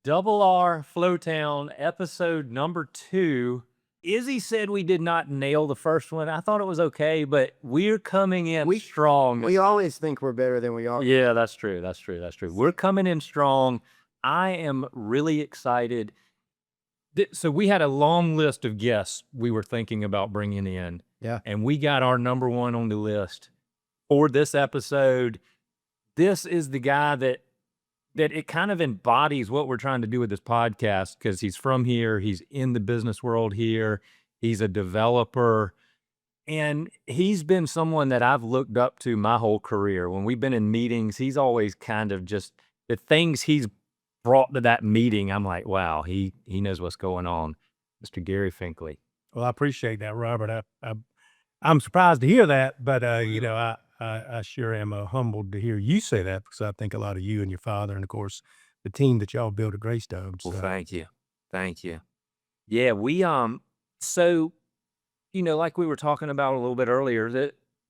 Double R Flo-town, episode number 2. Izzy said we did not nail the first one. I thought it was okay, but we're coming in strong. We always think we're better than we are. Yeah, that's true. That's true. That's true. We're coming in strong. I am really excited. So we had a long list of guests we were thinking about bringing in. Yeah. And we got our number one on the list for this episode. This is the guy that it kind of embodies what we're trying to do with this podcast, because he's from here. He's in the business world here. He's a developer. And he's been someone that I've looked up to my whole career. When we've been in meetings, he's always kind of just the things he's brought to that meeting. I'm like, wow, he knows what's going on. Mr. Gary Finklea. Well, I appreciate that, Robert. I'm surprised to hear that, but you know, I sure am humbled to hear you say that, because I think a lot of you and your father, and of course the team that y'all built at Greystone. Well, thank you. Thank you. Yeah, we so you know, like we were talking about a little bit earlier,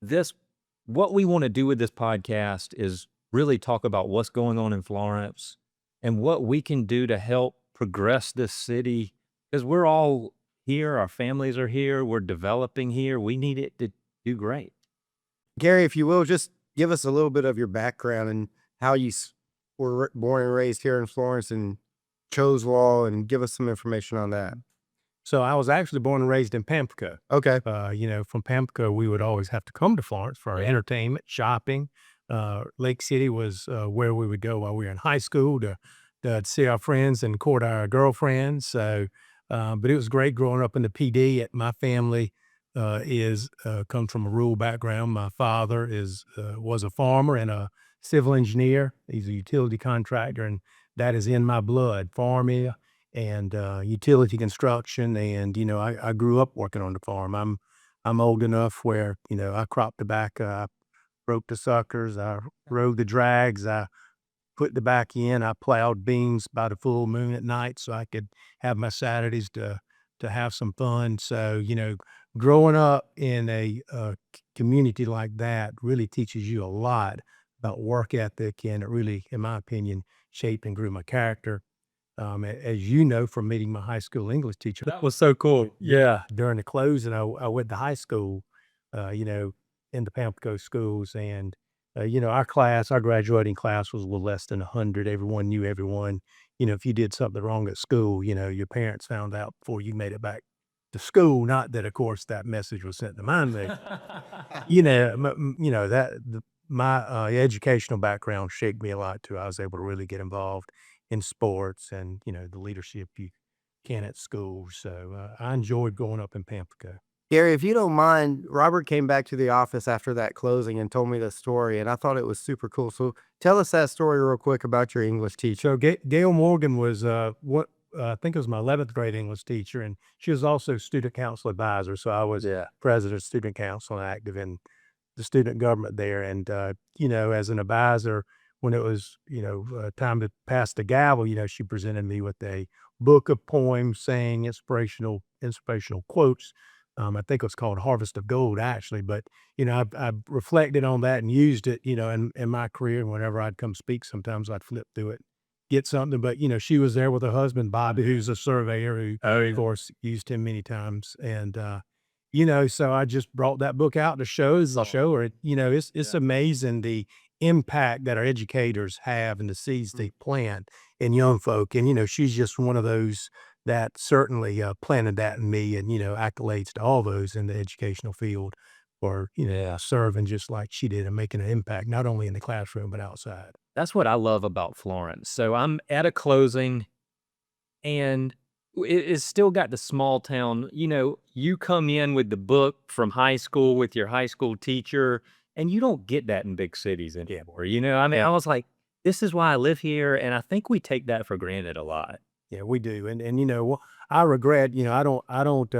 that what we want to do with this podcast is really talk about what's going on in Florence and what we can do to help progress this city, because we're all here, our families are here, we're developing here. We need it to do great. Gary, if you will, just give us a little bit of your background and how you were born and raised here in Florence and chose law, and give us some information on that. So I was actually born and raised in Pamplico. Okay. You know, from Pamplico, we would always have to come to Florence for our entertainment, shopping. Lake City was where we would go while we were in high school to see our friends and court our girlfriends. So, but it was great growing up in the PD. My family comes from a rural background. My father was a farmer and a civil engineer. He's a utility contractor, and that is in my blood. Farming and utility construction, and you know, I grew up working on the farm. I'm old enough where, you know, I cropped tobacco, I broke the suckers, I rode the drags, I put the back in, I plowed beans by the full moon at night so I could have my Saturdays to have some fun. So, you know, growing up in a community like that really teaches you a lot about work ethic, and it really, in my opinion, shaped and grew my character. As you know, from meeting my high school English teacher. That was so cool. Yeah. During the closing, I went to high school, you know, in the Pamplico schools. And, you know, our graduating class was a little less than 100. Everyone knew everyone. You know, if you did something wrong at school, you know, your parents found out before you made it back to school. Not that, of course, that message was sent to mind me. You know, my educational background shaped me a lot too. I was able to really get involved in sports and, you know, the leadership you can at school. So I enjoyed growing up in Pamplico. Gary, if you don't mind, Robert came back to the office after that closing and told me the story, and I thought it was super cool. So tell us that story real quick about your English teacher. So Gail Morgan was I think it was my 11th grade English teacher, and she was also student council advisor. So I was president of student council and active in the student government there. And, you know, as an advisor, when it was, you know, time to pass the gavel, you know, she presented me with a book of poems, saying inspirational quotes. I think it was called Harvest of Gold, actually. But, you know, I reflected on that and used it, you know, in my career. And whenever I'd come speak, sometimes I'd flip through it, get something. But, you know, she was there with her husband, Bobby, who's a surveyor, who, of course, used him many times. And, you know, so I just brought that book out to show her. You know, it's amazing the impact that our educators have and the seeds they plant in young folk. And, you know, she's just one of those that certainly planted that in me, and, you know, accolades to all those in the educational field for, you know, serving just like she did and making an impact, not only in the classroom, but outside. That's what I love about Florence. So I'm at a closing, and it's still got the small town. You know, you come in with the book from high school with your high school teacher, and you don't get that in big cities anymore. You know, I mean, I was like, this is why I live here, and I think we take that for granted a lot. Yeah, we do. And you know, I regret, you know, I don't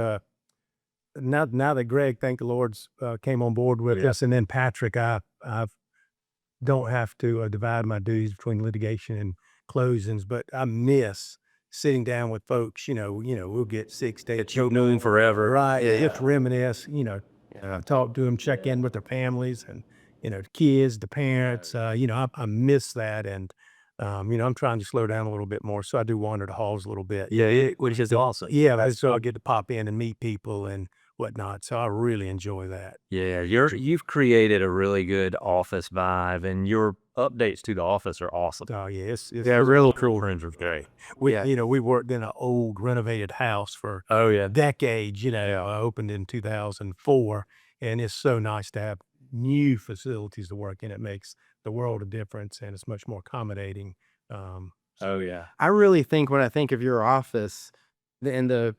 now that Greg, thank the Lord's, came on board with us, and then Patrick, I don't have to divide my duties between litigation and closings, but I miss sitting down with folks. You know, we'll get 6 days. That you've known forever. Right. Yeah. Just reminisce, you know, talk to them, check in with their families, and, you know, the kids, the parents. You know, I miss that. And, I'm trying to slow down a little bit more, so I do wander the halls a little bit. Yeah, which is awesome. Yeah, so I get to pop in and meet people and whatnot. So I really enjoy that. Yeah, you've created a really good office vibe, and your updates to the office are awesome. Oh yeah, it's Real cool friends are great. we Yeah. we worked in an old renovated house for Oh yeah. decades. I opened in 2004, and it's so nice to have new facilities to work in. It makes the world of difference, and it's much more accommodating. Um, Oh yeah. I really think when I think of your office and the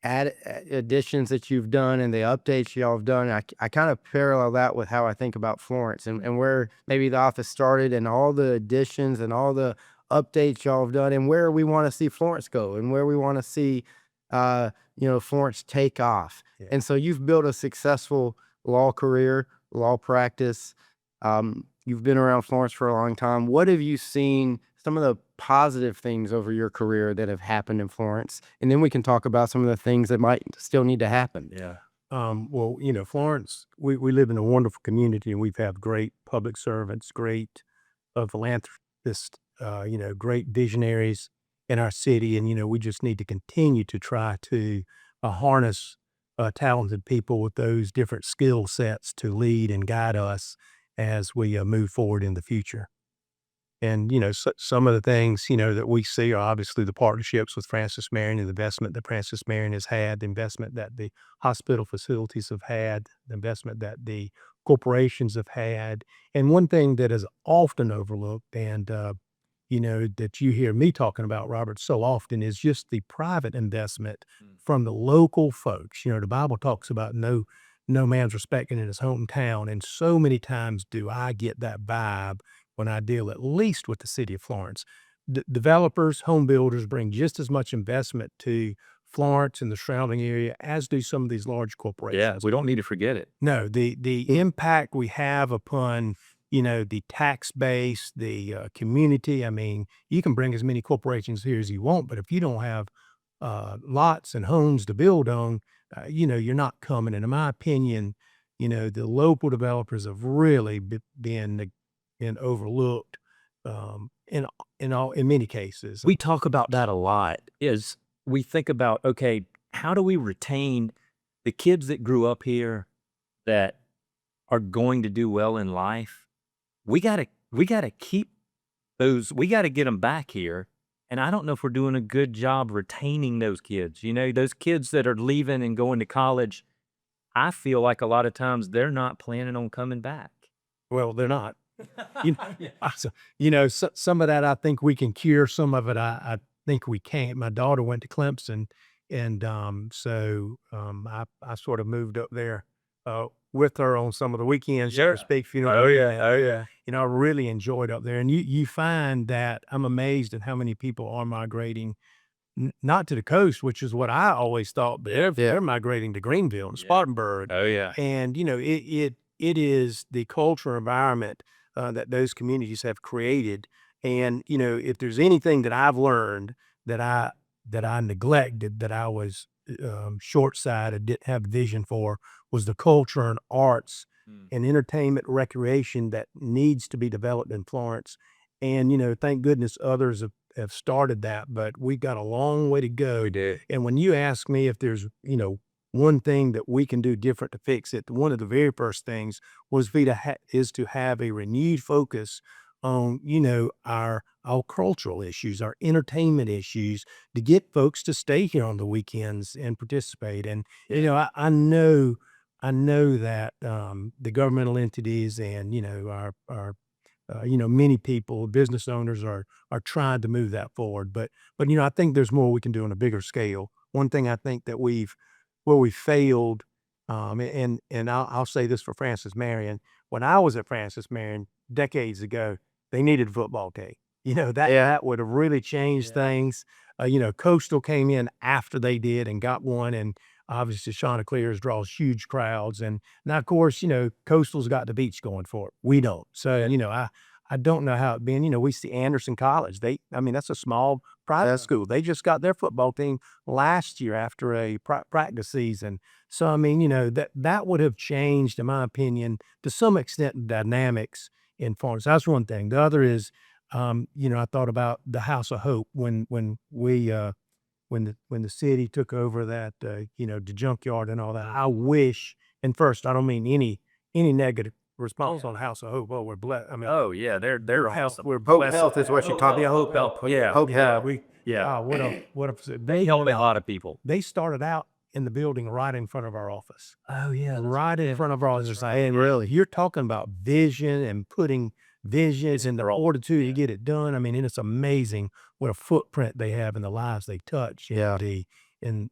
additions that you've done and the updates y'all have done, I kind of parallel that with how I think about Florence and where maybe the office started and all the additions and all the updates y'all have done and where we want to see Florence go and where we want to see, Florence take off. Yeah. And so you've built a successful law career, law practice. You've been around Florence for a long time. What have you seen, some of the positive things over your career that have happened in Florence? And then we can talk about some of the things that might still need to happen. Yeah. well, Florence, we live in a wonderful community, and we've had great public servants, great philanthropists, great visionaries in our city. And, we just need to continue to try to harness talented people with those different skill sets to lead and guide us as we move forward in the future. And, some of the things, that we see are obviously the partnerships with Francis Marion and the investment that Francis Marion has had, the investment that the hospital facilities have had, the investment that the corporations have had. And one thing that is often overlooked and, that you hear me talking about, Robert, so often is just the private investment from the local folks. The Bible talks about no man's respected in his hometown. And so many times do I get that vibe when I deal at least with the city of Florence. Developers, home builders bring just as much investment to Florence and the surrounding area as do some of these large corporations. Yeah, we don't need to forget it. No, the impact we have upon, the tax base, the community. I mean, you can bring as many corporations here as you want, but if you don't have lots and homes to build on, you're not coming. And in my opinion, the local developers have really been overlooked in many cases. We talk about that a lot. Is we think about, okay, how do we retain the kids that grew up here that are going to do well in life? We gotta keep those. We gotta get them back here. And I don't know if we're doing a good job retaining those kids. Those kids that are leaving and going to college. I feel like a lot of times they're not planning on coming back. Well, they're not. Some of that I think we can cure. Some of it I think we can't. My daughter went to Clemson, and so I sort of moved up there with her on some of the weekends, so to speak. Oh yeah. I really enjoyed up there, and you find that I'm amazed at how many people are migrating. Not to the coast, which is what I always thought, but they're migrating to Greenville and Spartanburg. Oh yeah. And it is the cultural environment that those communities have created. And if there's anything that I've learned that I neglected, that I was short-sighted, didn't have vision for, was the culture and arts and entertainment, recreation that needs to be developed in Florence. And thank goodness others have started that, but we've got a long way to go. We did. And when you ask me if there's one thing that we can do different to fix it, one of the very first things was is to have a renewed focus on our cultural issues, our entertainment issues, to get folks to stay here on the weekends and participate. And I know that the governmental entities and our many people, business owners are trying to move that forward. But I think there's more we can do on a bigger scale. One thing I think that where we failed, and I'll say this for Francis Marion. When I was at Francis Marion decades ago, they needed a football team. That would have really changed things. Coastal came in after they did and got one, and obviously Chanticleers draws huge crowds. And now, of course, Coastal's got the beach going for it. We don't. So, I don't know how it been. We see Anderson College. That's a small private school. They just got their football team last year after a practice season. So, that would have changed, in my opinion, to some extent, the dynamics in Florence. That's one thing. The other is I thought about the House of Hope when the city took over that, the junkyard and all that. I wish, and first, I don't mean any negative response on the House of Hope. Oh, we're blessed. I mean, Oh yeah, they're awesome. we're Hope blessed. Health is what you taught me. Hope Health. Yeah, Hope Yeah, Health. what a they help a lot of people. they started out in the building right in front of our office. Oh yeah, Right in front of our office. right. And really, you're talking about vision and putting visions in the fortitude to get it done. I mean, and it's amazing what a footprint they have in the lives they touch. Yeah. In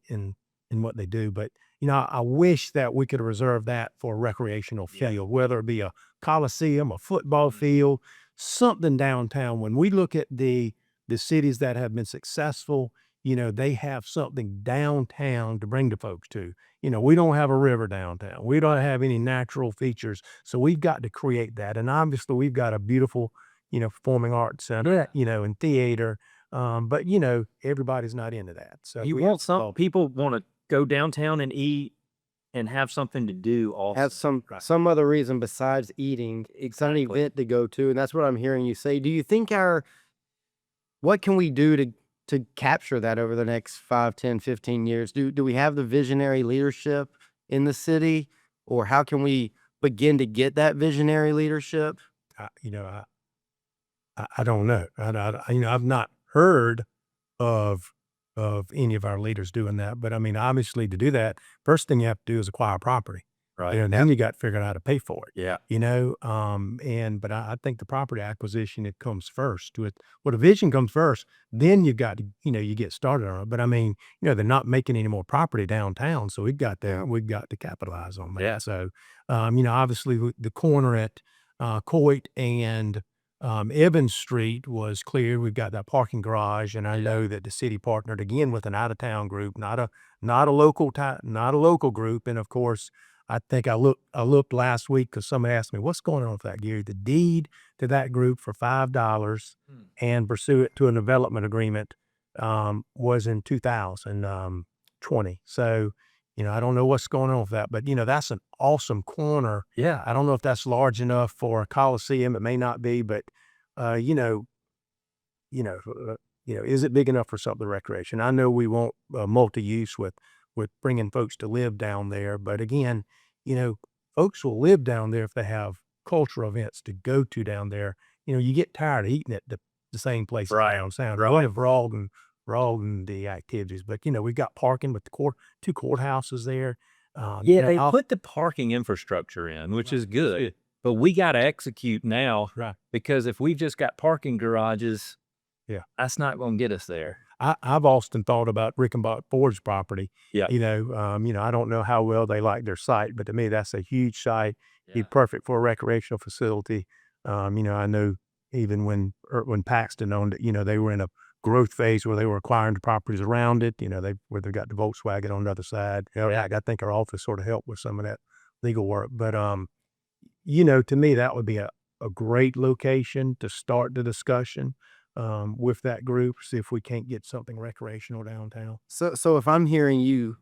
what they do. But I wish that we could reserve that for a recreational field, whether it be a coliseum, a football field, something downtown. When we look at the cities that have been successful, they have something downtown to bring the folks to. We don't have a river downtown. We don't have any natural features. So we've got to create that. And obviously we've got a beautiful, performing arts center, and theater. But everybody's not into that. So You we want have to some solve- people want to go downtown and eat and have something to do. Also, Have some other reason besides eating. It's an Exactly. event to go to, and that's what I'm hearing you say. Do you think what can we do to capture that over the next 5, 10, 15 years? Do we have the visionary leadership in the city, or how can we begin to get that visionary leadership? I don't know. I've not heard of any of our leaders doing that. But I mean, obviously, to do that, first thing you have to do is acquire property. right? And then you got to figure out how to pay for it. Yeah, But I think the property acquisition, it comes first to it. Well, the vision comes first, then you got to, you get started on it. But I mean, they're not making any more property downtown. So we've got to capitalize on that. Yeah. So, obviously the corner at Coit and Evans Street was cleared. We've got that parking garage, and I know that the city partnered again with an out-of-town group, not a local group. And of course, I think I looked last week because somebody asked me, what's going on with that, Gary? The deed to that group for $5 and pursuant to a development agreement was in 2020. So, I don't know what's going on with that, but that's an awesome corner. yeah. I don't know if that's large enough for a coliseum. It may not be, but is it big enough for something recreation? I know we want multi-use with bringing folks to live down there, but again, folks will live down there if they have cultural events to go to down there. You get tired of eating at the same place Right. downtown. Right. Really broaden the activities, but we've got parking with the two courthouses there. They put the parking infrastructure in, which is good. But we got to execute now, Right. because if we've just got parking garages, Yeah. that's not going to get us there. I've often thought about Rickenbach Ford's property. Yeah. I don't know how well they like their site, but to me, that's a huge site. Be perfect for a recreational facility. I know even when Paxton owned it, they were in a growth phase where they were acquiring the properties around it. Where they got the Volkswagen on the other side. I think our office sort of helped with some of that legal work. But to me, that would be a great location to start the discussion with that group. See if we can't get something recreational downtown. So if I'm hearing you,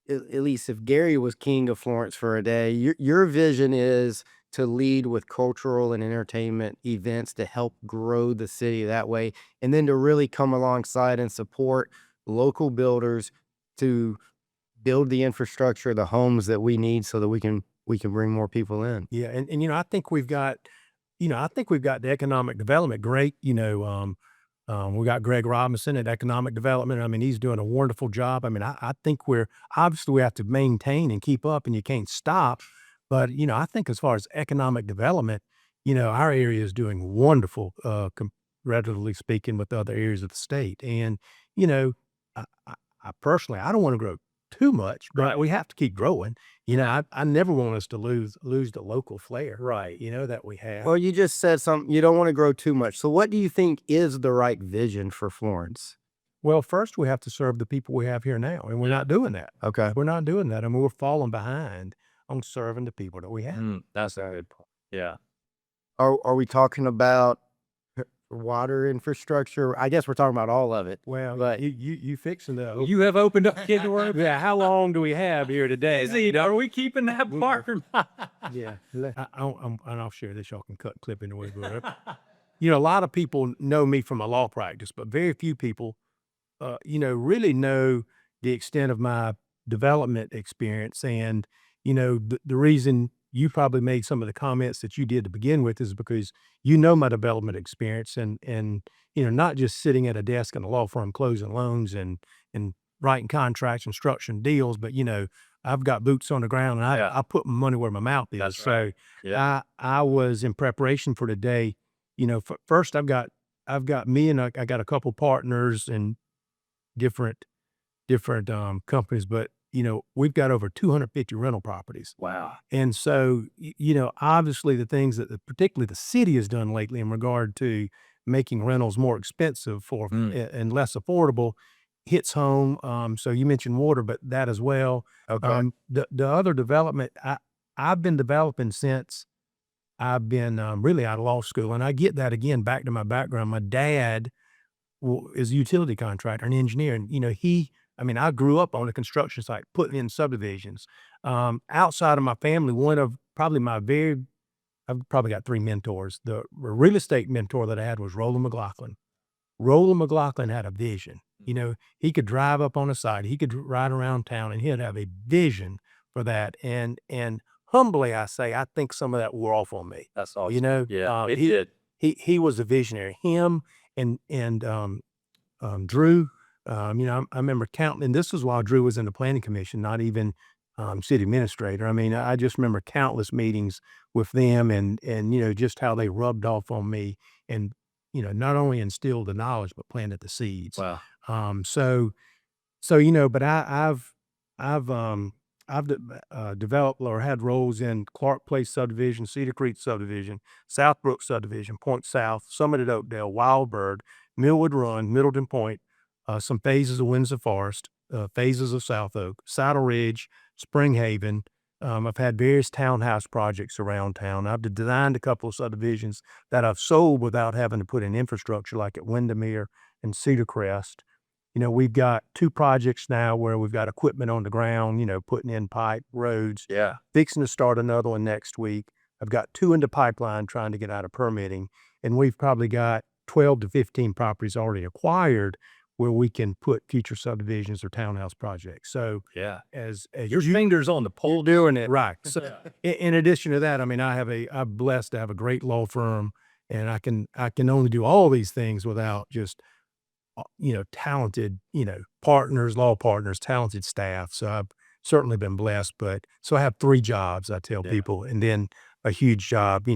at least if Gary was king of Florence for a day, your vision is to lead with cultural and entertainment events to help grow the city that way, and then to really come alongside and support local builders to build the infrastructure, the homes that we need so that we can bring more people in. Yeah, and I think we've got the economic development great. We got Greg Robinson at economic development. I mean, he's doing a wonderful job. I mean, I think we have to maintain and keep up, and you can't stop. But I think as far as economic development, our area is doing wonderful, relatively speaking, with other areas of the state. And I personally, I don't want to grow too much, but Right. we have to keep growing. I never want us to lose the local flair, Right. that we have. Well, you just said something, you don't want to grow too much. So what do you think is the right vision for Florence? Well, first we have to serve the people we have here now, and we're not doing that. Okay. We're not doing that. I mean, we're falling behind on serving the people that we have. That's a good point. Yeah. Are we talking about water infrastructure? I guess we're talking about all of it. Well, But- you fixing the You have opened up kid work. yeah. How long do we have here today? Are we keeping that part? Yeah, and I'll share this. Y'all can clip in the way. a lot of people know me from a law practice, but very few people, really know the extent of my development experience. And, the reason you probably made some of the comments that you did to begin with is because my development experience and, not just sitting at a desk in a law firm closing loans and writing contracts and structuring deals, but, I've got boots on the ground and I put my money where my mouth is. That's right. So I was in preparation for today. First I've got me and I got a couple partners and different companies, but we've got over 250 rental properties. Wow. And so, obviously the things that particularly the city has done lately in regard to making rentals more expensive and less affordable hits home. So you mentioned water, but that as well. Okay. The other development I've been developing since I've been really out of law school, and I get that again back to my background. My dad is a utility contractor, an engineer, and I grew up on a construction site putting in subdivisions. Outside of my family, one of probably I've probably got 3 mentors. The real estate mentor that I had was Roland McLaughlin. Roland McLaughlin had a vision. He could drive up on a site, he could ride around town, and he'd have a vision for that. And humbly, I say, I think some of that wore off on me. That's awesome. Yeah, it he did. he was a visionary. Him and Drew. I remember counting, and this was while Drew was in the planning commission, not even city administrator. I just remember countless meetings with them, and just how they rubbed off on me, and not only instilled the knowledge but planted the seeds. Wow. But I've developed or had roles in Clark Place subdivision, Cedar Creek subdivision, Southbrook subdivision, Point South, Summit at Oakdale, Wildbird, Millwood Run, Middleton Point, some phases of Windsor Forest, phases of South Oak, Saddle Ridge, Spring Haven. I've had various townhouse projects around town. I've designed a couple of subdivisions that I've sold without having to put in infrastructure, like at Windermere and Cedar Crest. We've got 2 projects now where we've got equipment on the ground, putting in pipe, roads. Yeah. Fixing to start another one next week. I've got 2 in the pipeline trying to get out of permitting. And we've probably got 12 to 15 properties already acquired where we can put future subdivisions or townhouse projects. So Yeah. as Your fingers on the pulse. doing it right. So in addition to that, I'm blessed to have a great law firm, and I can only do all these things without just talented, partners, law partners, talented staff. So I've certainly been blessed. But so I have 3 jobs, I tell people, and then a huge job,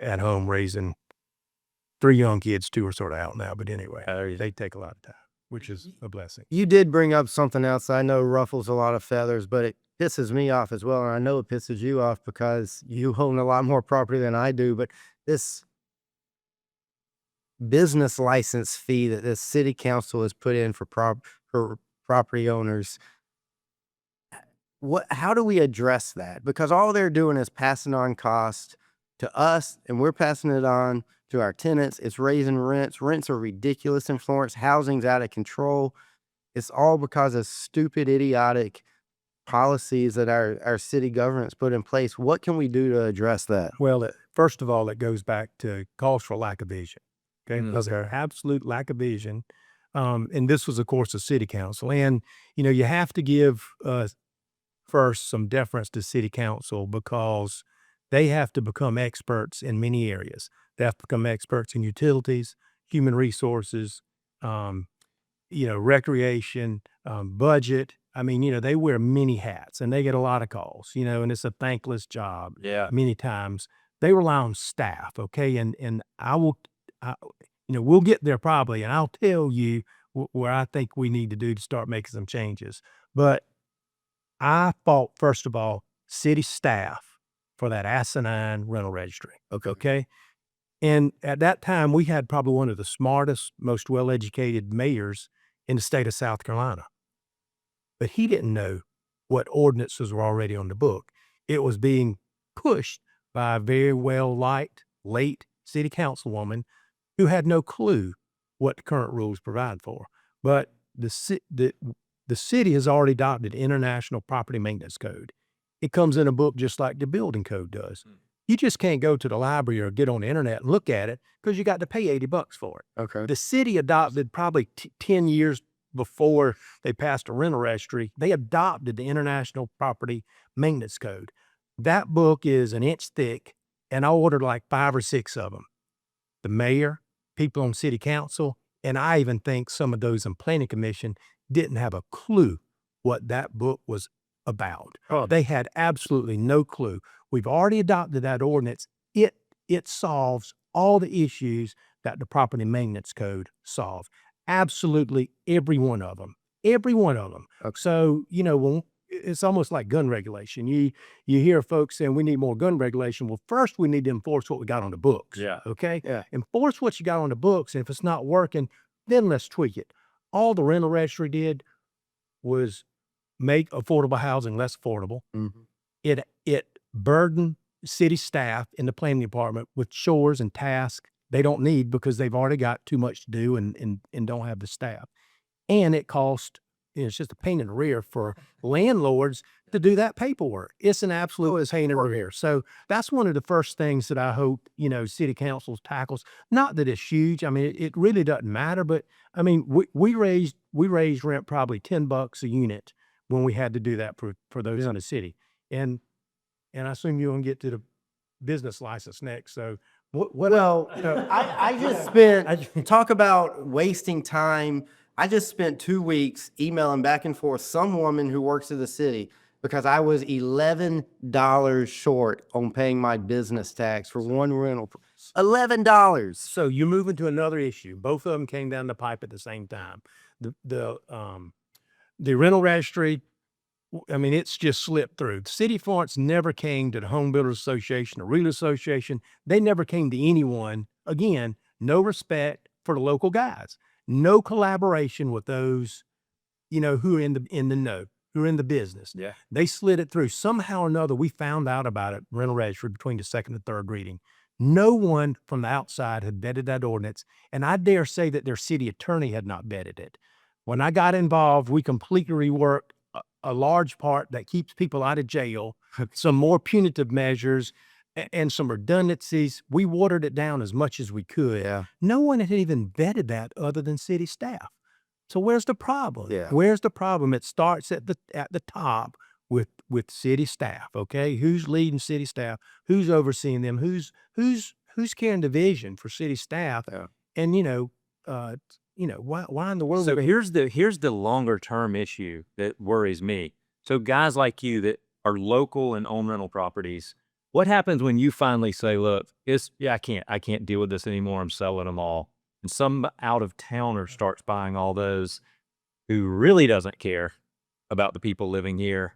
at home raising 3 young kids. 2 are sort of out now, but anyway, they take a lot of time, which is a blessing. You did bring up something else I know ruffles a lot of feathers, but it pisses me off as well. And I know it pisses you off because you own a lot more property than I do. But this business license fee that this city council has put in for property owners, how do we address that? Because all they're doing is passing on cost to us, and we're passing it on to our tenants. It's raising rents. Rents are ridiculous in Florence. Housing's out of control. It's all because of stupid, idiotic policies that our city government's put in place. What can we do to address that? Well, first of all, it goes back to calls for lack of vision. Okay, because there's absolute lack of vision. And this was, of course, a city council. And, you have to give first some deference to city council because they have to become experts in many areas. They have to become experts in utilities, human resources, recreation, budget. They wear many hats and they get a lot of calls, and it's a thankless job. Yeah. Many times they rely on staff. Okay. And we'll get there probably, and I'll tell you where I think we need to do to start making some changes. But I fought, first of all, city staff for that asinine rental registry. Okay. And at that time, we had probably one of the smartest, most well-educated mayors in the state of South Carolina. But he didn't know what ordinances were already on the book. It was being pushed by a very well-liked, late city councilwoman who had no clue what the current rules provide for. But the city has already adopted International Property Maintenance Code. It comes in a book just like the building code does. You just can't go to the library or get on the internet and look at it because you got to pay $80 for it. Okay. The city adopted probably 10 years before they passed a rental registry. They adopted the International Property Maintenance Code. That book is an inch thick, and I ordered like 5 or 6 of them. The mayor, people on city council, and I even think some of those in planning commission didn't have a clue what that book was about. Oh. They had absolutely no clue. We've already adopted that ordinance. It solves all the issues that the property maintenance code solves. Absolutely every one of them. Every one of them. Okay. So, when it's almost like gun regulation. You hear folks saying we need more gun regulation. Well, first we need to enforce what we got on the books. Yeah. Okay? Yeah. Enforce what you got on the books, and if it's not working, then let's tweak it. All the rental registry did was make affordable housing less affordable. Mhm. It burdened city staff in the planning department with chores and tasks they don't need because they've already got too much to do and don't have the staff. And it cost, it's just a pain in the rear for landlords to do that paperwork. It's an absolute pain in the rear. So that's one of the first things that I hope, city council tackles. Not that it's huge. I mean, it really doesn't matter, but I mean, we raised rent probably $10 a unit when we had to do that for those in the city. And I assume you're going to get to the business license next. So Well, I just spent, talk about wasting time. I just spent 2 weeks emailing back and forth some woman who works at the city because I was $11 short on paying my business tax for one rental. $11. So you're moving to another issue. Both of them came down the pipe at the same time. The rental registry, I mean, it's just slipped through. The city of Florence never came to the Home Builders Association, the Realtor Association. They never came to anyone. Again, no respect for the local guys. No collaboration with those, who are in the know, who are in the business. Yeah. They slid it through. Somehow or another, we found out about it, rental registry, between the second and third reading. No one from the outside had vetted that ordinance, and I dare say that their city attorney had not vetted it. When I got involved, we completely reworked a large part that keeps people out of jail, some more punitive measures, and some redundancies. We watered it down as much as we could. Yeah. No one had even vetted that other than city staff. So where's the problem? Yeah. Where's the problem? It starts at the top with city staff. Okay, who's leading city staff? Who's overseeing them? Who's carrying the vision for city staff? Yeah. And why in the world? So here's the longer term issue that worries me. So guys like you that are local and own rental properties, what happens when you finally say, look, I can't deal with this anymore. I'm selling them all. And some out of towner starts buying all those who really doesn't care about the people living here.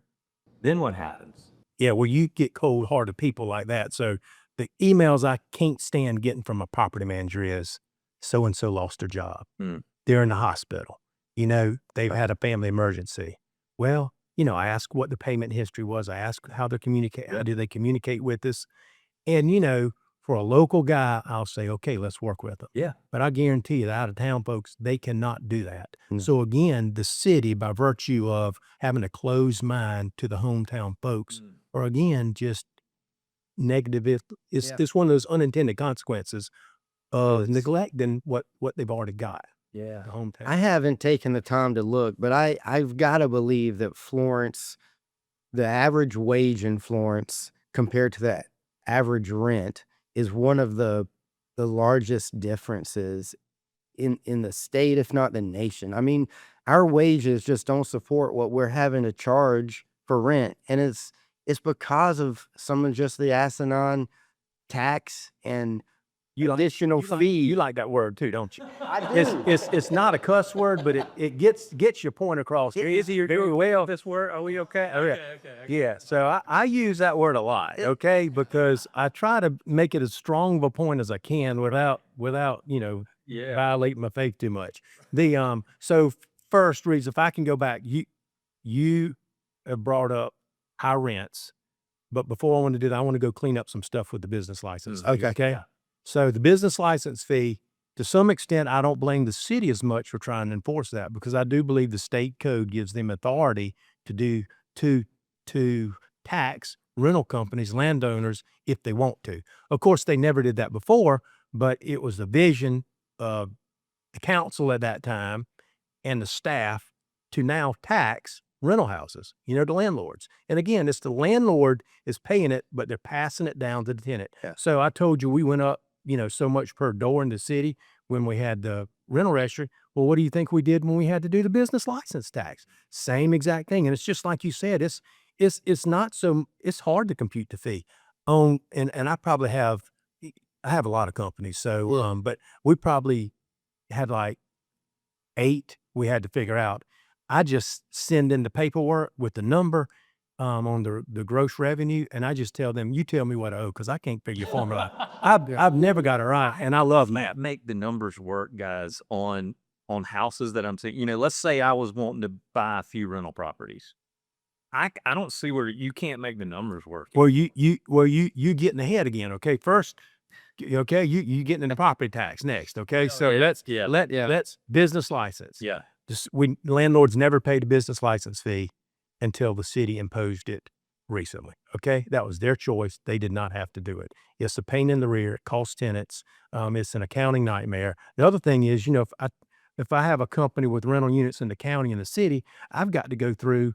Then what happens? Yeah, well, you get cold-hearted people like that. So the emails I can't stand getting from a property manager is, so-and-so lost their job. They're in the hospital. They've had a family emergency. Well, I ask what the payment history was. I ask how they communicate. How do they communicate with us? And, for a local guy, I'll say, okay, let's work with them. Yeah. But I guarantee you, the out-of-town folks, they cannot do that. Mm. So again, the city, by virtue of having a closed mind to the hometown folks, or again, just negative, it's one of those unintended consequences of neglecting what they've already got. Yeah. The hometown. I haven't taken the time to look, but I've got to believe that Florence, the average wage in Florence compared to the average rent is one of the largest differences in the state, if not the nation. I mean, our wages just don't support what we're having to charge for rent. And it's because of some of just the asinine tax and additional fee. You like that word too, don't you? I do. It's not a cuss word, but it gets your point across. Very well. This word, are we okay? Okay. Yeah. So I use that word a lot, okay, because I try to make it as strong of a point as I can without violating my faith too much. So first, Reeves, if I can go back, you have brought up high rents, but before I want to do that, I want to go clean up some stuff with the business license. Okay. So the business license fee, to some extent, I don't blame the city as much for trying to enforce that, because I do believe the state code gives them authority to tax rental companies, landowners, if they want to. Of course, they never did that before, but it was the vision of the council at that time and the staff to now tax rental houses, the landlords. And again, it's the landlord is paying it, but they're passing it down to the tenant. Yeah. So I told you we went up, so much per door in the city when we had the rental registry. Well, what do you think we did when we had to do the business license tax? Same exact thing. And it's just like you said, it's not so, it's hard to compute the fee on, and I probably have, I have a lot of companies. So, but we probably had like 8 we had to figure out. I just send in the paperwork with the number on the gross revenue, and I just tell them, you tell me what I owe, because I can't figure your formula. I've never got it right, and I love math. Make the numbers work, guys, on houses that I'm seeing. Let's say I was wanting to buy a few rental properties. I don't see where you can't make the numbers work. Well, you getting ahead again. Okay, first, okay, you getting into property tax next. Okay, so let's business license. Yeah. Landlords never paid a business license fee until the city imposed it recently. Okay, that was their choice. They did not have to do it. It's a pain in the rear. It costs tenants. It's an accounting nightmare. The other thing is, if I have a company with rental units in the county and the city, I've got to go through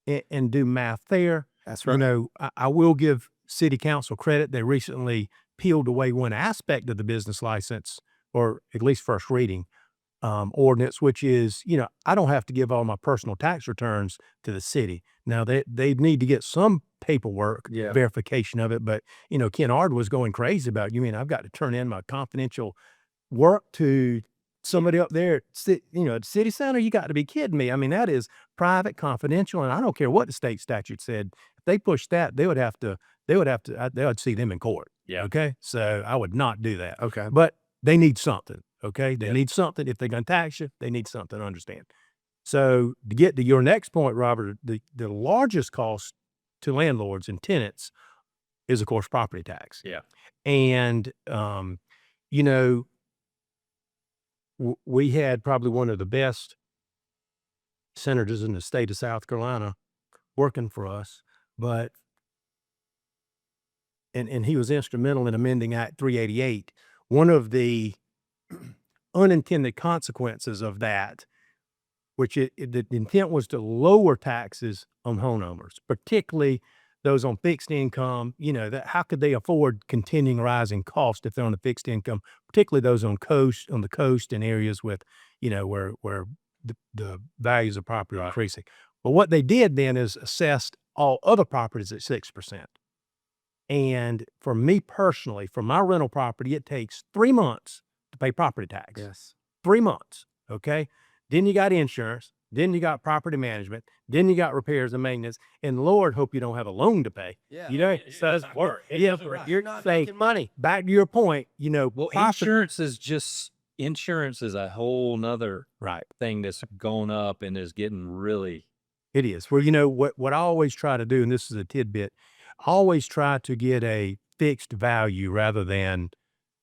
and do math there. That's right. I will give city council credit. They recently peeled away one aspect of the business license, or at least first reading ordinance, which is, I don't have to give all my personal tax returns to the city. Now they need to get some paperwork verification of it, but Ken Ard was going crazy about, you mean I've got to turn in my confidential work to somebody up there at the city center? You got to be kidding me. I mean, that is private, confidential, and I don't care what the state statute said. If they pushed that, they would see them in court. Yeah. Okay. So I would not do that. Okay. But they need something. Okay. They need something. If they're going to tax you, they need something to understand. So to get to your next point, Robert, the largest cost to landlords and tenants is, of course, property tax. Yeah. And, we had probably one of the best senators in the state of South Carolina working for us, but and he was instrumental in amending Act 388. One of the unintended consequences of that, which the intent was to lower taxes on homeowners, particularly those on fixed income. That how could they afford continuing rising costs if they're on a fixed income, particularly those on the coast and areas with, where the values of property are increasing. But what they did then is assessed all other properties at 6%. And for me personally, for my rental property, it takes 3 months to pay property tax. Yes. 3 months. Okay. Then you got insurance. Then you got property management. Then you got repairs and maintenance. And Lord, hope you don't have a loan to pay. Yeah. It doesn't work. Yeah. You're not making money. Back to your point, Well, insurance is a whole nother thing that's going up and is getting really. It is. Well, what I always try to do, and this is a tidbit, I always try to get a fixed value rather than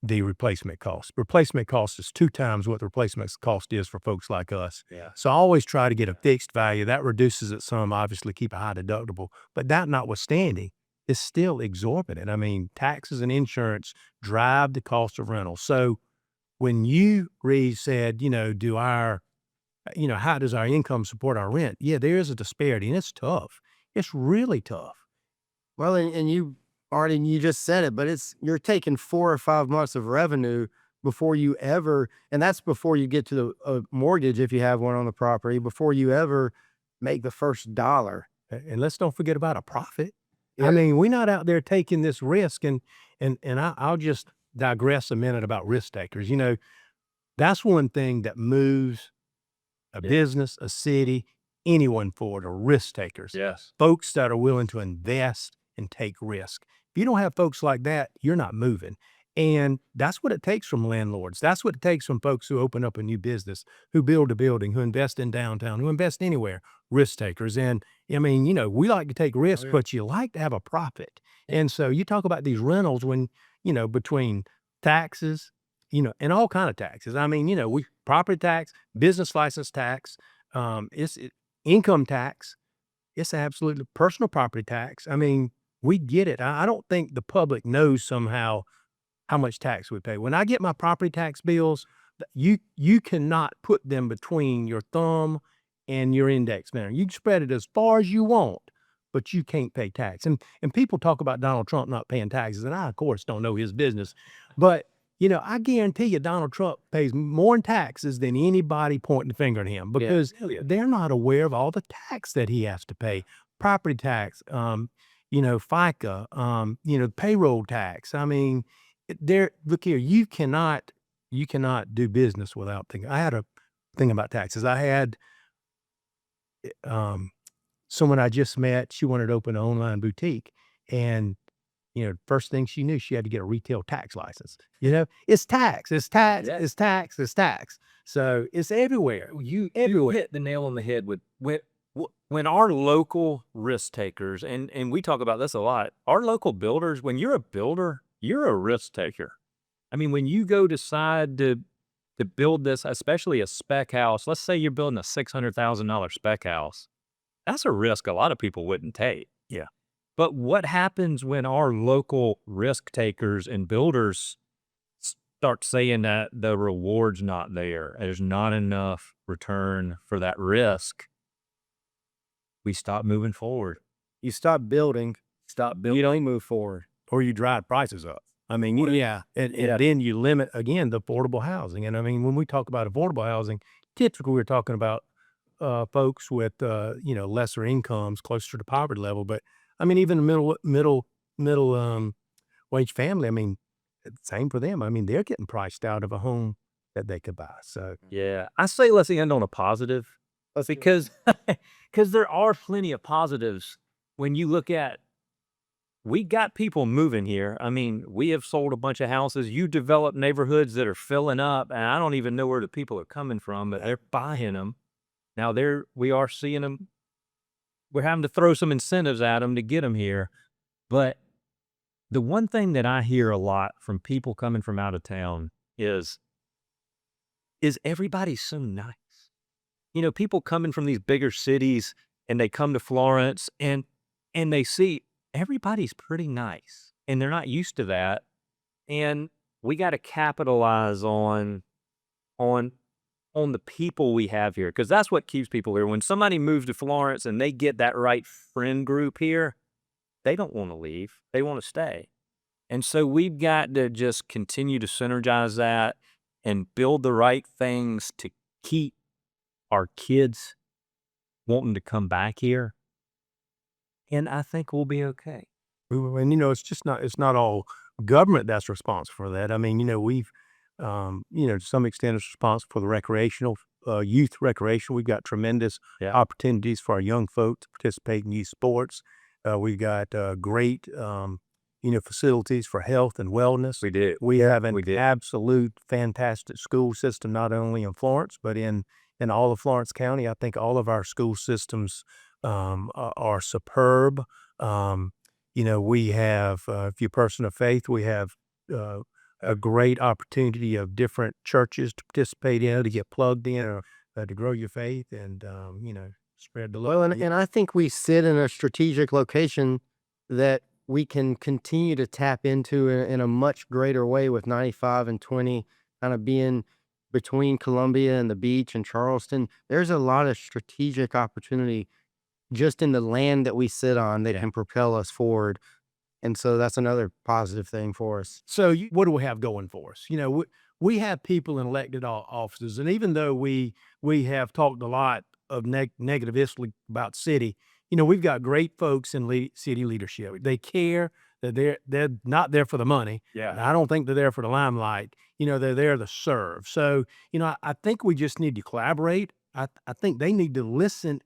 the replacement cost. Replacement cost is 2 times what the replacement cost is for folks like us. Yeah. So I always try to get a fixed value. That reduces it some, obviously keep a high deductible, but that notwithstanding, it's still exorbitant. I mean, taxes and insurance drive the cost of rental. So when you, Reed, said, how does our income support our rent? Yeah, there is a disparity, and it's tough. It's really tough. Well, and you just said it, but you're taking 4 or 5 months of revenue before you ever, and that's before you get to the mortgage, if you have one on the property, before you ever make the first dollar. And let's don't forget about a profit. Yeah. I mean, we're not out there taking this risk, and I'll just digress a minute about risk takers. That's one thing that moves a business, a city, anyone forward are risk takers. Yes. Folks that are willing to invest and take risk. If you don't have folks like that, you're not moving. And that's what it takes from landlords. That's what it takes from folks who open up a new business, who build a building, who invest in downtown, who invest anywhere, risk takers. And I mean, we like to take risks, but you like to have a profit. And so you talk about these rentals when, between taxes, and all kind of taxes. I mean, we property tax, business license tax, income tax, it's absolutely personal property tax. I mean, we get it. I don't think the public knows somehow how much tax we pay. When I get my property tax bills, you cannot put them between your thumb and your index finger. You can spread it as far as you want, but you can't pay tax. And people talk about Donald Trump not paying taxes, and I of course don't know his business, but I guarantee you Donald Trump pays more in taxes than anybody pointing the finger at him, because they're not aware of all the tax that he has to pay. Property tax, FICA, payroll tax. I mean, look here, you cannot do business without thinking. I had a thing about taxes. I had someone I just met. She wanted to open an online boutique, and first thing she knew, she had to get a retail tax license. It's tax, it's tax, it's tax, it's tax. So it's everywhere. You everywhere. hit the nail on the head with when our local risk takers, and we talk about this a lot, our local builders, when you're a builder, you're a risk taker. I mean, when you go decide to build this, especially a spec house, let's say you're building a $600,000 spec house, that's a risk a lot of people wouldn't take. Yeah. But what happens when our local risk takers and builders start saying that the reward's not there, there's not enough return for that risk? We stop moving forward. You stop building, you don't move forward. Or you drive prices up. I mean, and then you limit, again, the affordable housing. And I mean, when we talk about affordable housing, typically we're talking about folks with, lesser incomes, closer to poverty level. But I mean, even middle wage family, I mean, same for them. I mean, they're getting priced out of a home that they could buy. So yeah, I say let's end on a positive, because there are plenty of positives when you look at. We got people moving here. I mean, we have sold a bunch of houses. You develop neighborhoods that are filling up, and I don't even know where the people are coming from, but they're buying them. Now we are seeing them. We're having to throw some incentives at them to get them here. But the one thing that I hear a lot from people coming from out of town is everybody's so nice. People coming from these bigger cities, and they come to Florence, and they see everybody's pretty nice, and they're not used to that. And we got to capitalize on the people we have here, because that's what keeps people here. When somebody moves to Florence and they get that right friend group here, they don't want to leave. They want to stay. And so we've got to just continue to synergize that and build the right things to keep our kids wanting to come back here. And I think we'll be okay. And it's not all government that's responsible for that. I mean, we've to some extent is responsible for the recreational youth recreation. We've got tremendous opportunities for our young folk to participate in youth sports. We've got great facilities for health and wellness. We do. We have an absolute fantastic school system, not only in Florence but in all of Florence County. I think all of our school systems are superb. We have, if you're a person of faith, we have a great opportunity of different churches to participate in, to get plugged in, to grow your faith and, spread the love. Well, and I think we sit in a strategic location that we can continue to tap into in a much greater way, with 95 and 20 kind of being between Columbia and the beach and Charleston. There's a lot of strategic opportunity just in the land that we sit on that can propel us forward. And so that's another positive thing for us. So what do we have going for us? We have people in elected offices, and even though we have talked a lot of negatively about city, we've got great folks in city leadership. They care. They're not there for the money. Yeah. And I don't think they're there for the limelight. They're there to serve. So, I think we just need to collaborate. I think they need to listen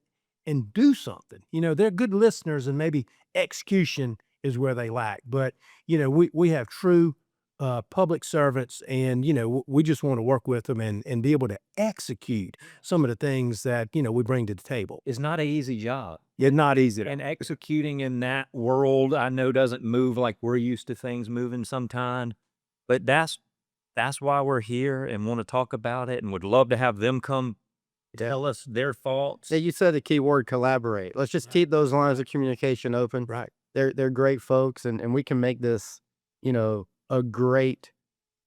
and do something. They're good listeners, and maybe execution is where they lack. But, we have true public servants, and, we just want to work with them and be able to execute some of the things that, we bring to the table. It's not an easy job. It's not easy. And executing in that world, I know, doesn't move like we're used to things moving sometime. But that's why we're here and want to talk about it, and would love to have them come tell us their thoughts. Yeah, you said the key word, collaborate. Let's just keep those lines of communication open. Right. they're great folks, and we can make this, a great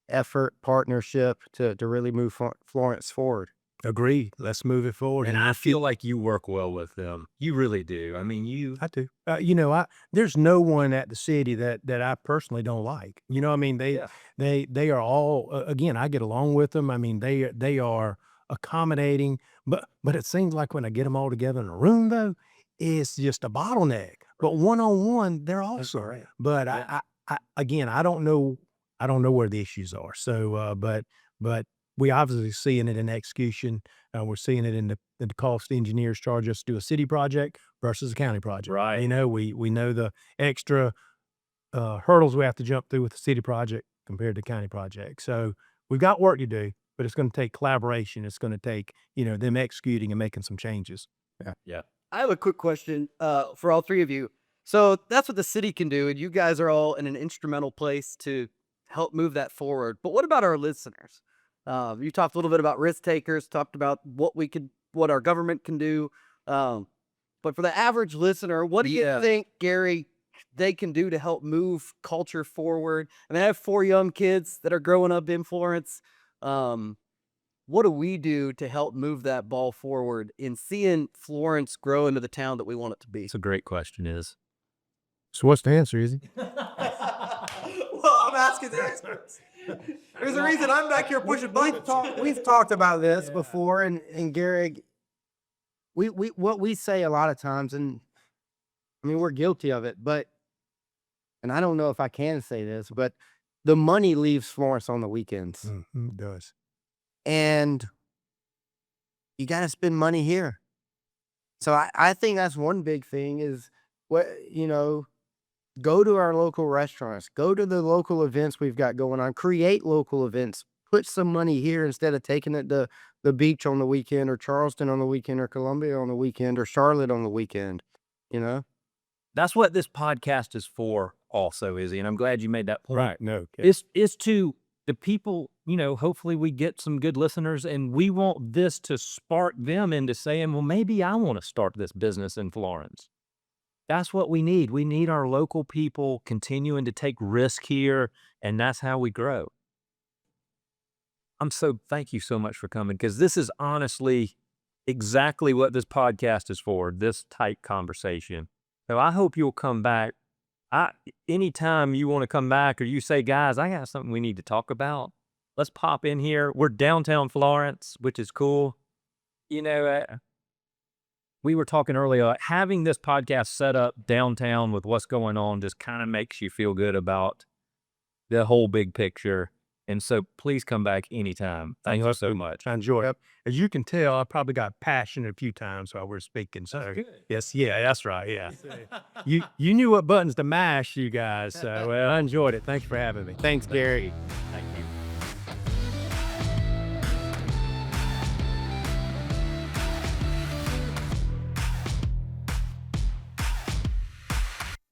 effort partnership to really move Florence forward. Agreed. Let's move it forward. And I feel like you work well with them. You really do. I mean, I do. There's no one at the city that I personally don't like. I mean, they are all, again, I get along with them. I mean, they are accommodating, but it seems like when I get them all together in a room, though, it's just a bottleneck. But one-on-one, they're awesome. right. But again, I don't know where the issues are. So, but we obviously seeing it in execution. We're seeing it in the cost engineers charge us to do a city project versus a county project. Right. We know the extra hurdles we have to jump through with the city project compared to county project. So we've got work to do, but it's going to take collaboration. It's going to take, them executing and making some changes. Yeah. I have a quick question for all three of you. So that's what the city can do, and you guys are all in an instrumental place to help move that forward. But what about our listeners? You talked a little bit about risk takers, talked about what our government can do. But for the average listener, what do you think, Gary, they can do to help move culture forward? I mean, I have 4 young kids that are growing up in Florence. What do we do to help move that ball forward in seeing Florence grow into the town that we want it to be? It's a great question, So what's the answer, Izzy? Well, I'm asking the experts. There's a reason I'm back here pushing buttons. We've talked about this before, and Gary, what we say a lot of times, and I mean, we're guilty of it, and I don't know if I can say this, but the money leaves Florence on the weekends. Mm-hmm, it does. And you got to spend money here. So I think that's one big thing is go to our local restaurants, go to the local events we've got going on, create local events, put some money here instead of taking it to the beach on the weekend, or Charleston on the weekend, or Columbia on the weekend, or Charlotte on the weekend, That's what this podcast is for also, Izzy, and I'm glad you made that point. Right. No. Okay. It's to the people, hopefully we get some good listeners, and we want this to spark them into saying, well, maybe I want to start this business in Florence. That's what we need. We need our local people continuing to take risk here, and that's how we grow. Thank you so much for coming, because this is honestly exactly what this podcast is for, this tight conversation. So I hope you'll come back. Anytime you want to come back, or you say, guys, I got something we need to talk about, let's pop in here. We're downtown Florence, which is cool. We were talking earlier, having this podcast set up downtown with what's going on just kind of makes you feel good about the whole big picture. And so please come back anytime. Thank you so much. I enjoy it. As you can tell, I probably got passionate a few times while we're speaking. So yes, that's right. Yeah. you knew what buttons to mash, you guys. So I enjoyed it. Thanks for having me. Thanks, Gary.